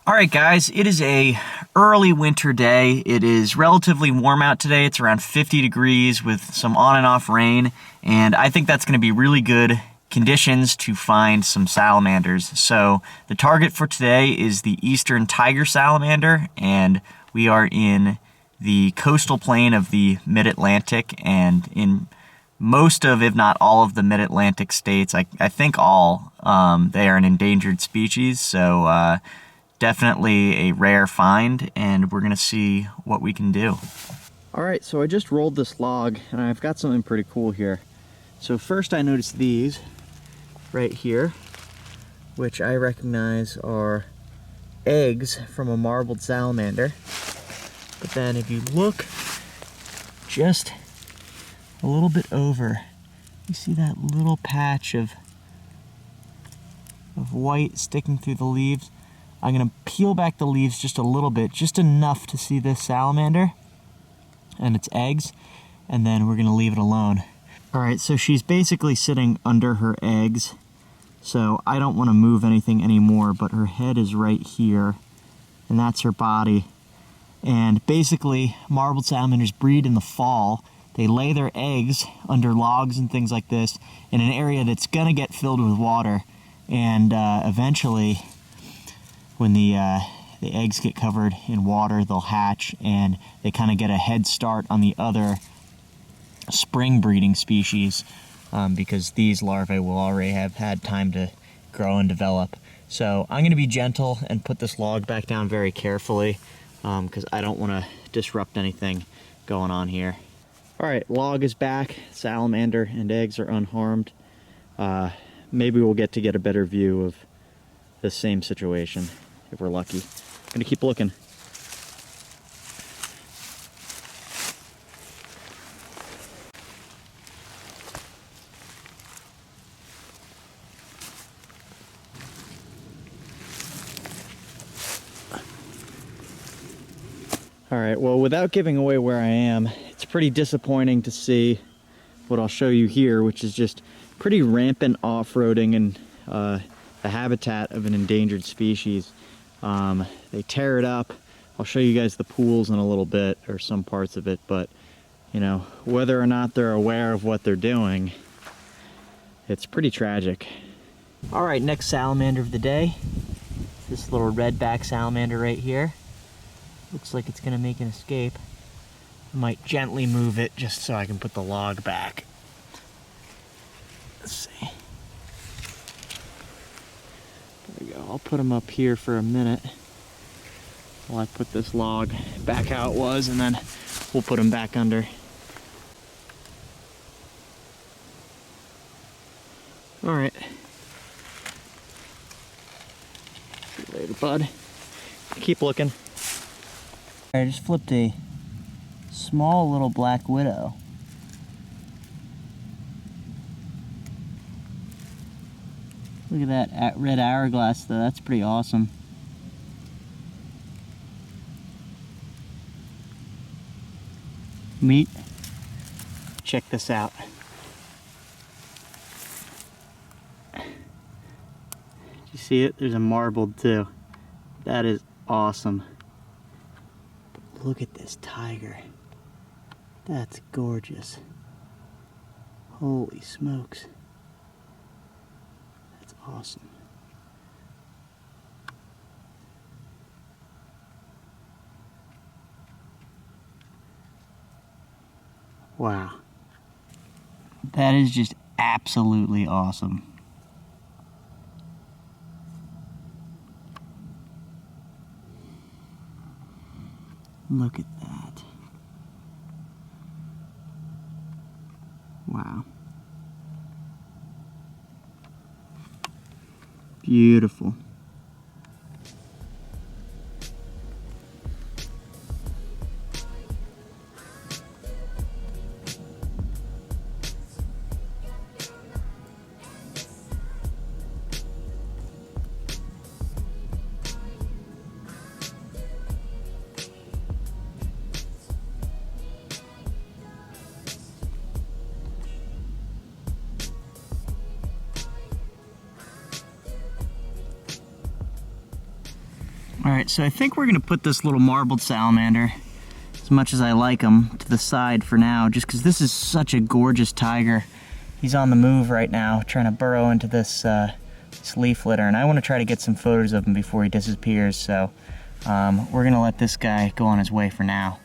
All right, guys, it is a early winter day. It is relatively warm out today. It's around 50 degrees with some on and off rain, and I think that's going to be really good conditions to find some salamanders. So the target for today is the eastern tiger salamander, and we are in the coastal plain of the mid-Atlantic, and in most of, if not all of the mid-Atlantic states, I think all, they are an endangered species, so definitely a rare find, and we're gonna see what we can do. All right, so I just rolled this log, and I've got something pretty cool here. So first I noticed these right here, which I recognize are eggs from a marbled salamander. But then if you look just a little bit over, you see that little patch of white sticking through the leaves. I'm gonna peel back the leaves just a little bit, just enough to see this salamander and its eggs, and then we're gonna leave it alone. All right, so she's basically sitting under her eggs, so I don't wanna move anything anymore, but her head is right here, and that's her body. And basically, marbled salamanders breed in the fall. They lay their eggs under logs and things like this in an area that's gonna get filled with water, and eventually, when the eggs get covered in water, they'll hatch, and they kind of get a head start on the other spring breeding species, because these larvae will already have had time to grow and develop. So I'm going to be gentle and put this log back down very carefully, because I don't want to disrupt anything going on here. All right, log is back. Salamander and eggs are unharmed. Maybe we'll get a better view of the same situation if we're lucky. I'm gonna keep looking. All right, well, without giving away where I am, it's pretty disappointing to see what I'll show you here, which is just pretty rampant off-roading and the habitat of an endangered species. They tear it up. I'll show you guys the pools in a little bit, or some parts of it, but you know, whether or not they're aware of what they're doing, it's pretty tragic. All right, next salamander of the day. This little red back salamander right here. Looks like it's gonna make an escape. I might gently move it just so I can put the log back. Let's see. There we go. I'll put him up here for a minute while I put this log back how it was, and then we'll put him back under. All right. See you later, bud. Keep looking. I just flipped a small little black widow. Look at that red hourglass though, that's pretty awesome. Meat. Check this out. You see it? There's a marbled too. That is awesome. But look at this tiger. That's gorgeous. Holy smokes. That's awesome. Wow. That is just absolutely awesome. Look at that. Wow. Beautiful. All right, so I think we're gonna put this little marbled salamander, as much as I like him, to the side for now, just because this is such a gorgeous tiger. He's on the move right now, trying to burrow into this, this leaf litter, and I want to try to get some photos of him before he disappears, so we're gonna let this guy go on his way for now.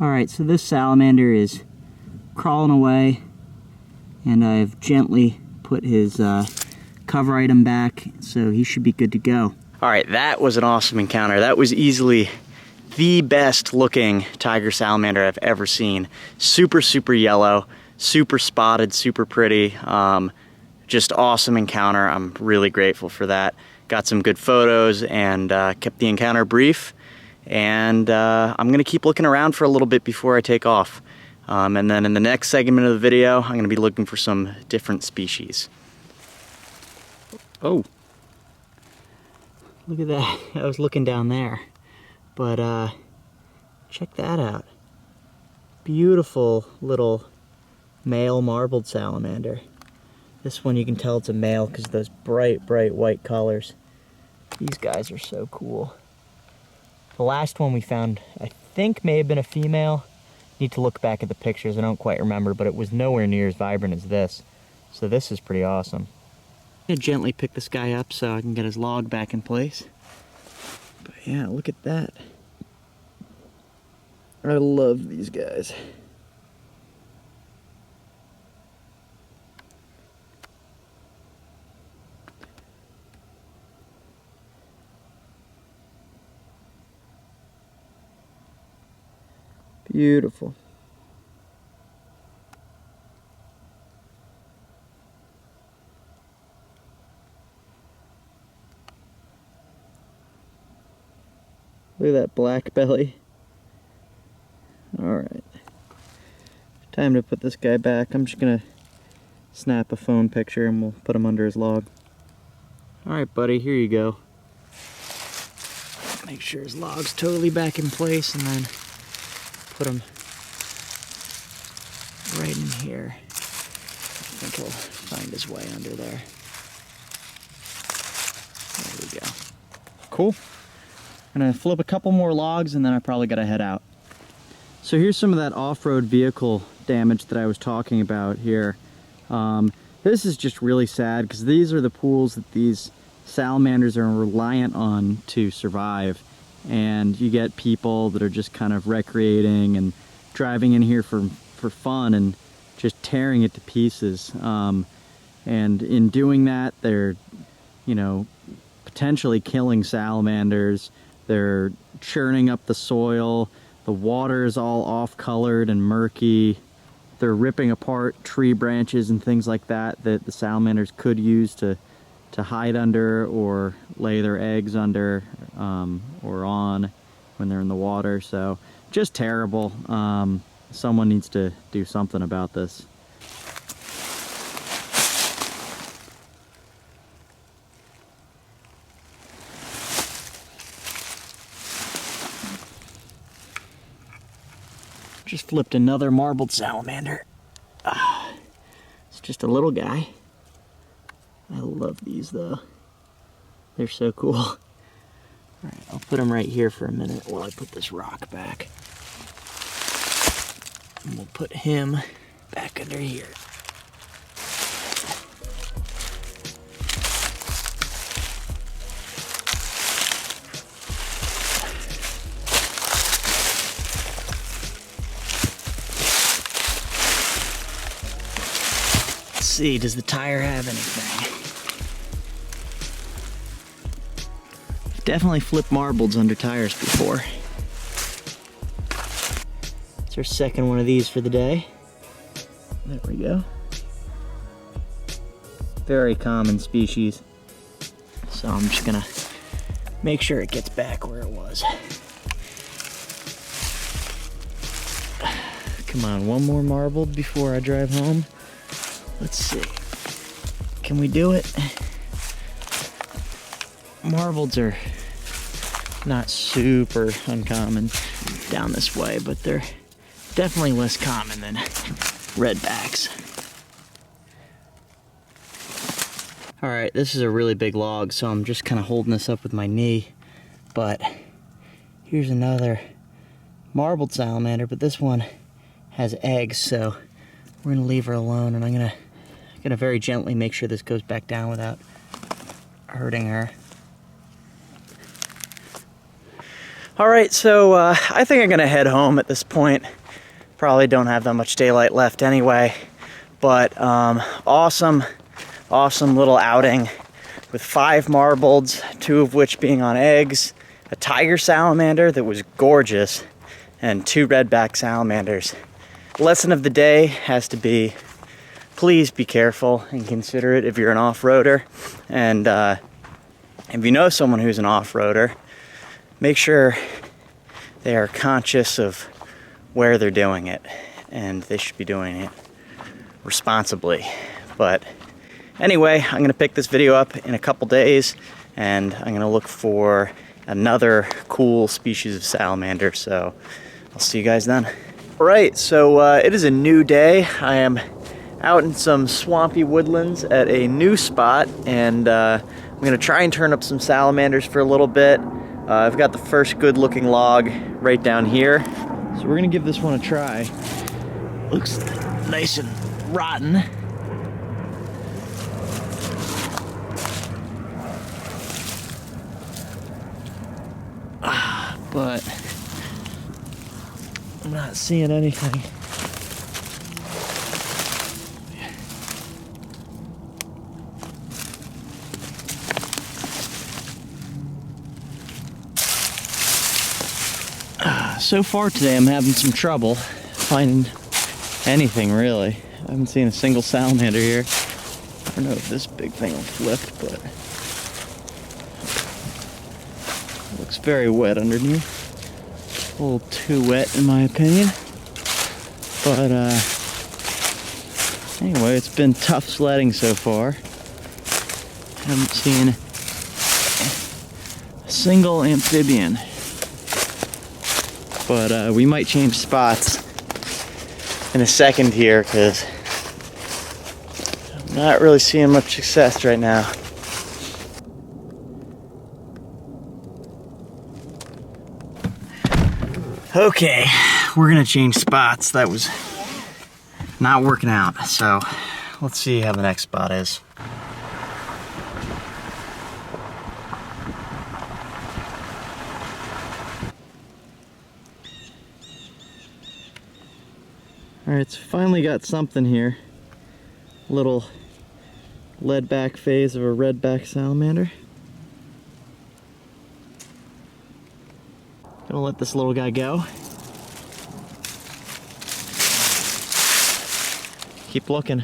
Alright, so this salamander is crawling away, and I've gently put his cover item back, so he should be good to go. Alright, that was an awesome encounter. That was easily the best looking tiger salamander I've ever seen. Super, super yellow, super spotted, super pretty. Just awesome encounter. I'm really grateful for that. Got some good photos and kept the encounter brief. And I'm gonna keep looking around for a little bit before I take off. And then in the next segment of the video, I'm gonna be looking for some different species. Oh, look at that. I was looking down there, but check that out. Beautiful little male marbled salamander. This one you can tell it's a male because of those bright, bright white colors. These guys are so cool. The last one we found, I think, may have been a female. Need to look back at the pictures, I don't quite remember, but it was nowhere near as vibrant as this. So this is pretty awesome. I'm gonna gently pick this guy up so I can get his log back in place. But yeah, look at that. I love these guys. Beautiful. Look at that black belly. Alright. Time to put this guy back. I'm just gonna snap a phone picture and we'll put him under his log. Alright, buddy, here you go. Make sure his log's totally back in place and then put him right in here. I think he'll find his way under there. There we go. Cool. I'm gonna flip a couple more logs and then I probably gotta head out. So here's some of that off-road vehicle damage that I was talking about here. This is just really sad because these are the pools that these salamanders are reliant on to survive. And you get people that are just kind of recreating and driving in here for fun and just tearing it to pieces. And in doing that, they're, you know, potentially killing salamanders. They're churning up the soil. The water is all off-colored and murky. They're ripping apart tree branches and things like that that the salamanders could use to hide under or lay their eggs under or on when they're in the water. So just terrible. Someone needs to do something about this. Just flipped another marbled salamander. It's just a little guy. I love these though. They're so cool. All right, I'll put them right here for a minute while I put this rock back. And we'll put him back under here. Let's see, does the tire have anything? Definitely flipped marbleds under tires before. It's our second one of these for the day. There we go. Very common species. So I'm just gonna make sure it gets back where it was. Come on, one more marble before I drive home. Let's see. Can we do it? Marbles are not super uncommon down this way, but they're definitely less common than redbacks. All right, this is a really big log, so I'm just kind of holding this up with my knee. But here's another marbled salamander, but this one has eggs, so we're gonna leave her alone, and I'm gonna very gently make sure this goes back down without hurting her. All right, so I think I'm gonna head home at this point. Probably don't have that much daylight left anyway, but awesome little outing with 5 marbleds, 2 of which being on eggs, a tiger salamander that was gorgeous, and 2 redback salamanders. Lesson of the day has to be, please be careful and considerate if you're an off-roader, and if you know someone who's an off-roader, make sure they are conscious of where they're doing it, and they should be doing it responsibly. But anyway, I'm gonna pick this video up in a couple days, and I'm gonna look for another cool species of salamander, so I'll see you guys then. All right, so it is a new day. I am out in some swampy woodlands at a new spot, and I'm gonna try and turn up some salamanders for a little bit. I've got the first good looking log right down here, so we're gonna give this one a try. Looks nice and rotten. But I'm not seeing anything. So far today I'm having some trouble finding anything really. I haven't seen a single salamander here. I don't know if this big thing will flip, but it looks very wet underneath. A little too wet in my opinion. But anyway, it's been tough sledding so far. Haven't seen a single amphibian. But we might change spots in a second here, because I'm not really seeing much success right now. Okay, we're gonna change spots. That was not working out, so let's see how the next spot is. All right, it's finally got something here. Little lead back phase of a redback salamander. Gonna let this little guy go. Keep looking.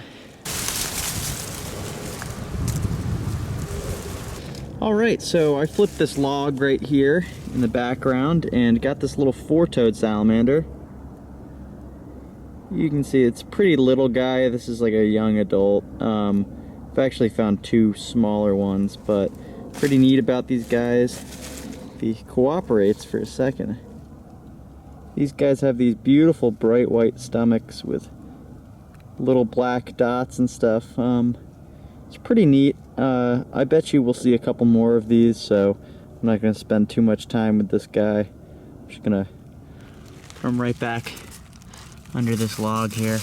All right, so I flipped this log right here in the background and got this little 4-toed salamander. You can see it's a pretty little guy. This is like a young adult. I've actually found 2 smaller ones, but pretty neat about these guys. If he cooperates for a second. These guys have these beautiful bright white stomachs with little black dots and stuff. It's pretty neat. I bet you we'll see a couple more of these, so I'm not going to spend too much time with this guy. I'm just going to put him right back under this log here.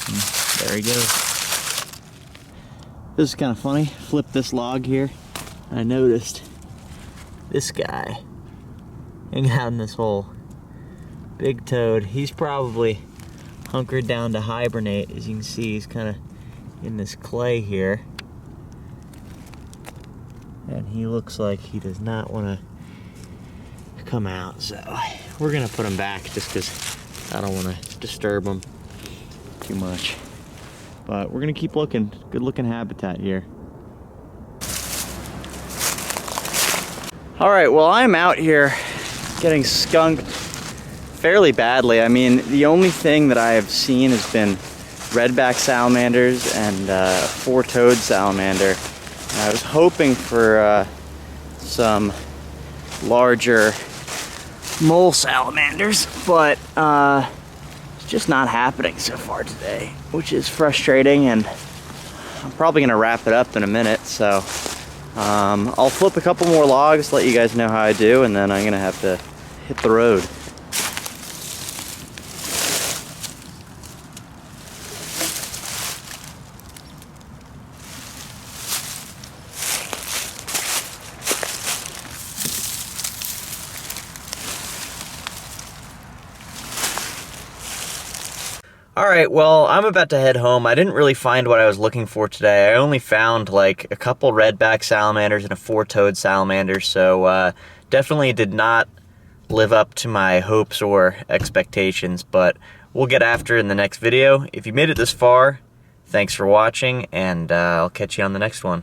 And there he goes. This is kind of funny. Flip this log here. I noticed this guy hanging out in this hole. Big toad. He's probably hunkered down to hibernate. As you can see, he's kind of in this clay here. And he looks like he does not want to come out. So we're going to put him back just because I don't want to disturb him too much. But we're going to keep looking. Good looking habitat here. All right, well, I'm out here getting skunked fairly badly. I mean, the only thing that I have seen has been redback salamanders and four-toed salamander. And I was hoping for some larger mole salamanders, but it's just not happening so far today, which is frustrating, and I'm probably gonna wrap it up in a minute, so I'll flip a couple more logs, let you guys know how I do, and then I'm gonna have to hit the road. Alright, well, I'm about to head home. I didn't really find what I was looking for today. I only found like a couple redback salamanders and a four-toed salamander, so definitely did not live up to my hopes or expectations, but we'll get after it in the next video. If you made it this far, thanks for watching, and I'll catch you on the next one.